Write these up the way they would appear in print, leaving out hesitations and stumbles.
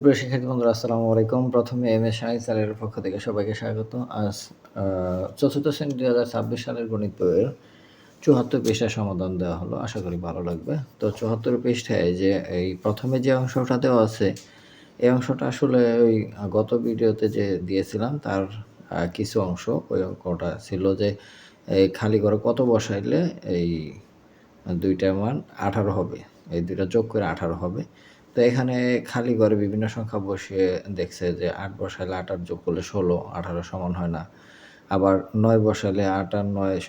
প্রিয় শিক্ষার্থী বন্ধুরা, আসসালামু আলাইকুম। প্রথমে এমএস সায়েন্স স্যারের পক্ষ থেকে সবাইকে স্বাগত। আজ চতুর্থ শ্রেণী 2026 সালের গণিত বইয়ের 74 পৃষ্ঠার সমাধান দেওয়া হলো। আশা করি ভালো লাগবে। তো 74 পৃষ্ঠায় যে এই প্রথমে যে অংশটা দেওয়া আছে, এই অংশটা আসলে ওই গত ভিডিওতে যে দিয়েছিলাম তার কিছু অংশ। ওই অঙ্কটা ছিল যে এই খালি ঘরে কত বসাইলে এই দুইটার মান 18 হবে, এই দুইটা যোগ করে 18 হবে। তো এখানে খালি ঘরে বিভিন্ন সংখ্যা বসিয়ে দেখছে যে 8 বসাইলে 8 আর যোগ করলে 16, 18 সমান হয় না। আবার 9 বসাইলে 8 আর 9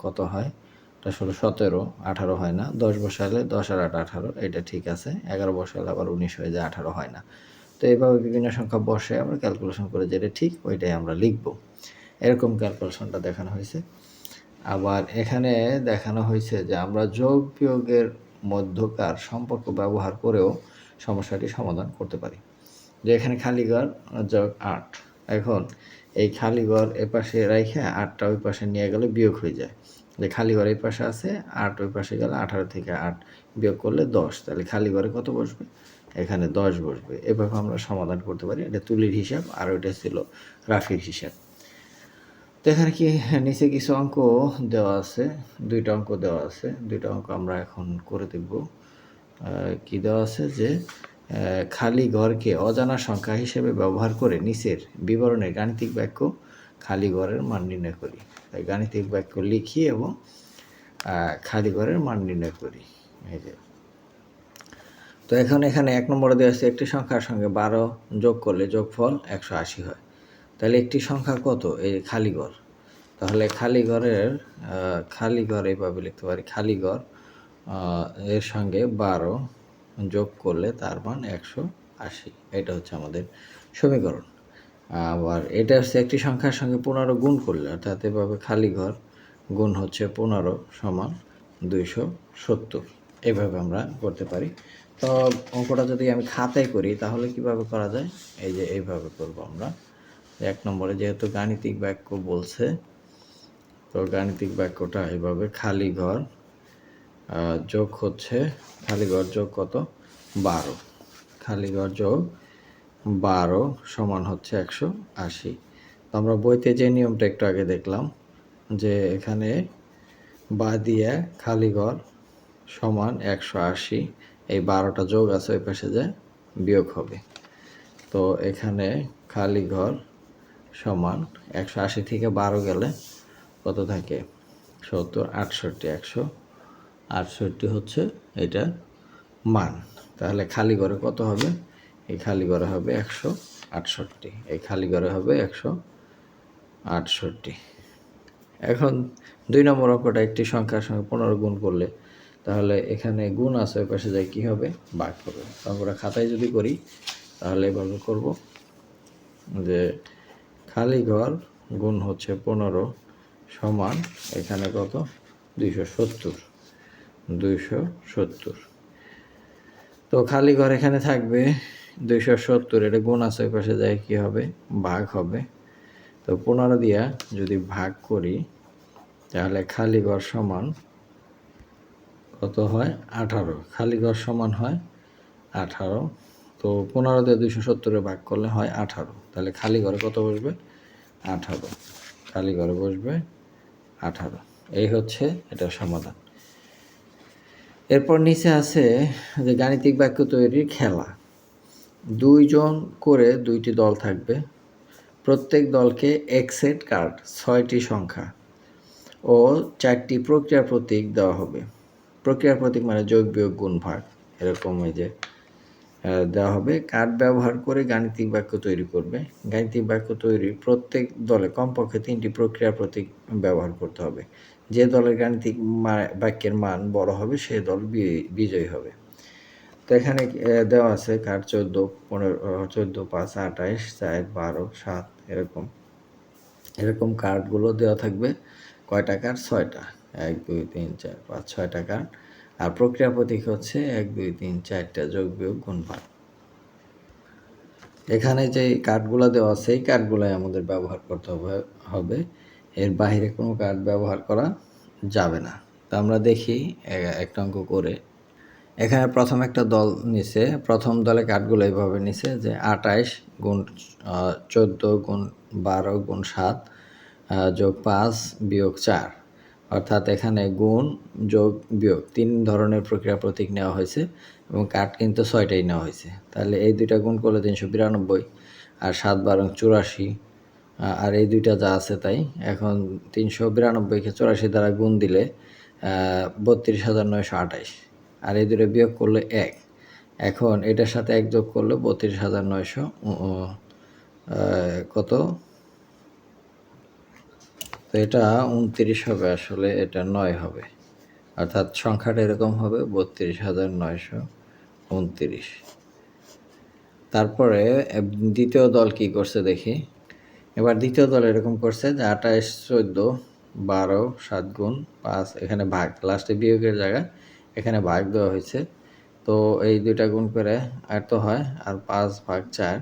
কত হয়? এটা 16, 17, 18 হয় না। 10 বসাইলে 10 আর 8 18, এটা ঠিক আছে। 11 বসাইলে আবার 19 হয়ে যায়, 18 হয় না। তো এইভাবে বিভিন্ন সংখ্যা বসে আমরা ক্যালকুলেশন করে যেটা ঠিক ওইটাই আমরা লিখব। এরকম ক্যালকুলেশনটা দেখানো হয়েছে। আবার এখানে দেখানো হয়েছে যে আমরা যোগ বিয়োগের মধ্যকার সম্পর্ক ব্যবহার করেও সমস্যাটি সমাধান করতে পারি। যে এখানে খালি ঘর যোগ 8, এখন এই খালি ঘর এপাশে রেখে 8টা ওই পাশে নিয়ে গেলে বিয়োগ হয়ে যায়। যে খালি ঘর এই পাশে আছে, 8 ওই পাশে গেলে 18 থেকে 8 বিয়োগ করলে 10, তাহলে খালি ঘরে কত বসবে? এখানে 10 বসবে। এভাবে আমরা সমাধান করতে পারি। এটা তুলির হিসাব, আর ওইটা ছিল রাফির হিসাব। তো এখানে কি নিচে কিছু অঙ্ক দেওয়া আছে, দুইটা অঙ্ক দেওয়া আছে। দুইটা অঙ্ক আমরা এখন করে দেখব। কি দেওয়া আছে যে খালি ঘরকে অজানা সংখ্যা হিসেবে ব্যবহার করে নিচের বিবরণের গাণিতিক বাক্য খালি ঘরের মান নির্ণয় করি। তাই গাণিতিক বাক্য লিখি এবং খালি ঘরের মান নির্ণয় করি। এই যে, তো এখন এখানে 1 নম্বরে দেওয়া আছে একটি সংখ্যার সঙ্গে 12 যোগ করলে যোগফল 180 হয়। তাহলে একটি সংখ্যা কত? এই খালি ঘর। তাহলে খালি ঘর এইভাবে লিখতে পারি, খালি ঘর এর সঙ্গে 12 যোগ করলে তার মান 180। এটা হচ্ছে আমাদের সমীকরণ। আবার এটা হচ্ছে একটি সংখ্যার সঙ্গে 15 গুণ করলে, অর্থাৎ এভাবে খালি ঘর গুণ হচ্ছে 15 সমান 270। এইভাবে আমরা করতে পারি। তো অঙ্কটা যদি আমি খাতায় করি তাহলে কিভাবে করা যায়? এই যে এইভাবে করব আমরা। 1 নম্বরে যেহেতু গাণিতিক বাক্য বলছে, তো গাণিতিক বাক্যটা এভাবে খালি ঘর যোগ হচ্ছে, খালি ঘর যোগ কত? 12। খালি ঘর যোগ 12 সমান হচ্ছে 180। তো আমরা বইতে যে নিয়মটা একটু আগে দেখলাম যে এখানে বা দিয়ে খালি ঘর সমান 180, এই 12টা যোগ আছে ওই পাশে যে বিয়োগ হবে। তো এখানে খালি ঘর সমান 180 থেকে 12 গেলে কত থাকে? 70, 68, 168 হচ্ছে এটা মান। তাহলে খালি ঘরে কত হবে? এই খালি ঘরে হবে 168, এই খালি ঘরে হবে 168। এখন 2 নম্বর অঙ্কটা একটি সংখ্যার সঙ্গে 15 গুণ করলে, তাহলে এখানে গুণ আছে ওই পাশে যায় কী হবে? ভাগ হবে। অঙ্কটা খাতায় যদি করি তাহলে এভাবে করব যে খালি ঘর গুণ হচ্ছে 15 সমান এখানে কত? 270। তো খালি ঘর এখানে থাকবে 270, এটা গুণ আছে ওই পাশে যায় কী হবে? ভাগ হবে। তো 15 দিয়া যদি ভাগ করি তাহলে খালি ঘর সমান কত হয়? 18। খালি ঘর সমান হয় 18। তো 15 দিয়ে 270 ভাগ করলে হয় 18। তাহলে খালি ঘরে কত বসবে? 18। খালি ঘরে বসবে 18। এই হচ্ছে এটার সমাধান। এরপর নিচে আছে যে গাণিতিক বাক্য তৈরির খেলা। 2 জন করে 2টি দল থাকবে। প্রত্যেক দলকে এক সেট কার্ড, 6টি সংখ্যা ও 4টি প্রক্রিয়া প্রতীক দেওয়া হবে। প্রক্রিয়া প্রতীক মানে যোগ বিয়োগ গুণ ভাগ, এরকম এই যে দেওয়া হবে। কার্ড ব্যবহার করে গাণিতিক বাক্য তৈরি করবে। গাণিতিক বাক্য তৈরি প্রত্যেক দলে কমপক্ষে 3টি প্রক্রিয়া প্রতীক ব্যবহার করতে হবে। যে দলের গাণিতিক বাক্যের মান বড় হবে সে দল বিজয়ী হবে। তো এখানে দেওয়া আছে কার্ড 14, 15, 14, 5, 28, 4, 12, 7 এরকম কার্ডগুলো দেওয়া থাকবে। কয়টা কার্ড? 6টা। 1, 2, 3, 4, 5, 6টা কার্ড। আর প্রক্রিয়া প্রতীক হচ্ছে 1, 2, 3, 4টা যোগ বিয়োগ গুণ ভাগ। এখানে যে কার্ডগুলো দেওয়া আছে এই কার্ডগুলোই আমাদের ব্যবহার করতে হবে। এর বাইরে কোনো কার্ড ব্যবহার করা যাবে না। তো আমরা দেখি একটা অঙ্ক করে। এখানে প্রথম একটা দল নিছে, প্রথম দলে কাঠগুলো এইভাবে নিছে যে 28 গুণ 14 গুণ 12 গুণ 7 যোগ 5 বিয়োগ 4, অর্থাৎ এখানে গুণ যোগ বিয়োগ 3 ধরনের প্রক্রিয়া প্রতীক নেওয়া হয়েছে এবং কাঠ কিন্তু 6টাই নেওয়া হয়েছে। তাহলে এই দুইটা গুণ করলে 392 আর 7 12 84, আর এই দুইটা যা আছে তাই। এখন 392কে 84 দ্বারা গুণ দিলে 32,928, আর এই দুটো বিয়োগ করলে 1। এখন এটার সাথে 1 যোগ করলে 32,900 কত, তো এটা 29 হবে, আসলে এটা 9 হবে, অর্থাৎ সংখ্যাটা এরকম হবে 32,929। তারপরে দ্বিতীয় দল কি করছে দেখি। এবার দ্বিতীয় দল এরকম করছে যে 28 14 12 7 গুণ 5, এখানে ভাগ, লাস্টে বিয়োগের জায়গায় এখানে ভাগ দেওয়া হয়েছে। তো এই দুইটা গুণ করে এত হয়, আর 5 ভাগ 4,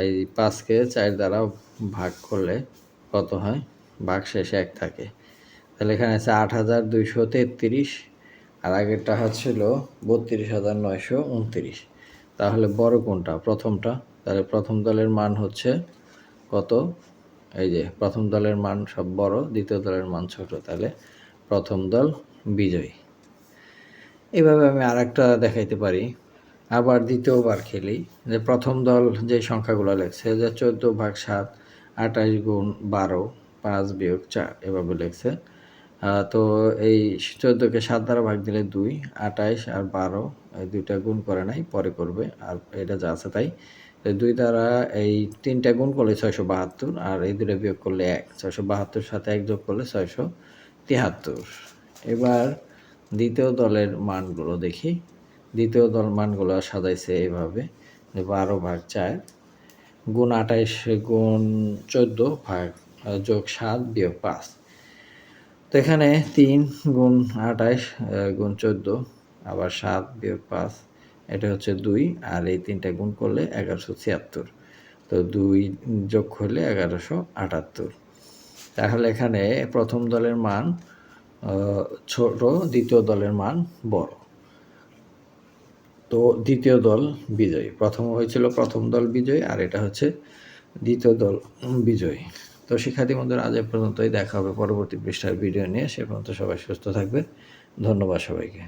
এই 5কে 4 দ্বারা ভাগ করলে কত হয়, ভাগ শেষে 1 থাকে। তাহলে এখানে আছে 8,233, আর আগেরটা হচ্ছিল 32,929। তাহলে বড় কোনটা, প্রথমটা। তাহলে প্রথম দলের মান হচ্ছে কত, এই যে প্রথম দলের মান সব বড়, দ্বিতীয় দলের মান ছোট, তাহলে প্রথম দল বিজয়ী। এভাবে আমি আরেকটা দেখাইতে পারি। আবার দ্বিতীয়বার খেলি, যে প্রথম দল যে সংখ্যাগুলো লেখছে যে 14 ভাগ 7, 28 গুণ 12, 5 বিয়োগ 4, এভাবে লেখছে। তো এই 14কে 7 দ্বারা ভাগ দিলে 2, 28 আর 12 এই দুইটা গুণ করে নাই, পরে করবে, আর এটা যা আছে তাই। 2 দ্বারা এই 3টা গুণ করলে 672, আর এই দুটো বিয়োগ করলে 1, 672 সাথে 1 যোগ করলে 673। এবার দ্বিতীয় দলের মানগুলো দেখি। দ্বিতীয় দল মানগুলো সাজাইছে এইভাবে, যে 12 ভাগ 4 গুণ 28 গুণ 14 ভাগ যোগ 7 বিয়োগ 5। তো এখানে 3 গুণ 28 গুণ 14 আবার 7 বিয়োগ 5, এটা হচ্ছে 2, আর এই 3টা গুণ করলে 1176। তো 2 যোগ করলে 1178। তাহলে এখানে প্রথম দলের মান ছোট, দ্বিতীয় দলের মান বড়। তো দ্বিতীয় দল বিজয়ী। প্রথম হয়েছিল প্রথম দল বিজয়ী, আর এটা হচ্ছে দ্বিতীয় দল বিজয়ী। তো শিক্ষার্থী বন্ধুরা, আজ এ পর্যন্তই। দেখা হবে পরবর্তী পৃষ্ঠার ভিডিও নিয়ে। সে পর্যন্ত সবাই সুস্থ থাকবে। ধন্যবাদ সবাইকে।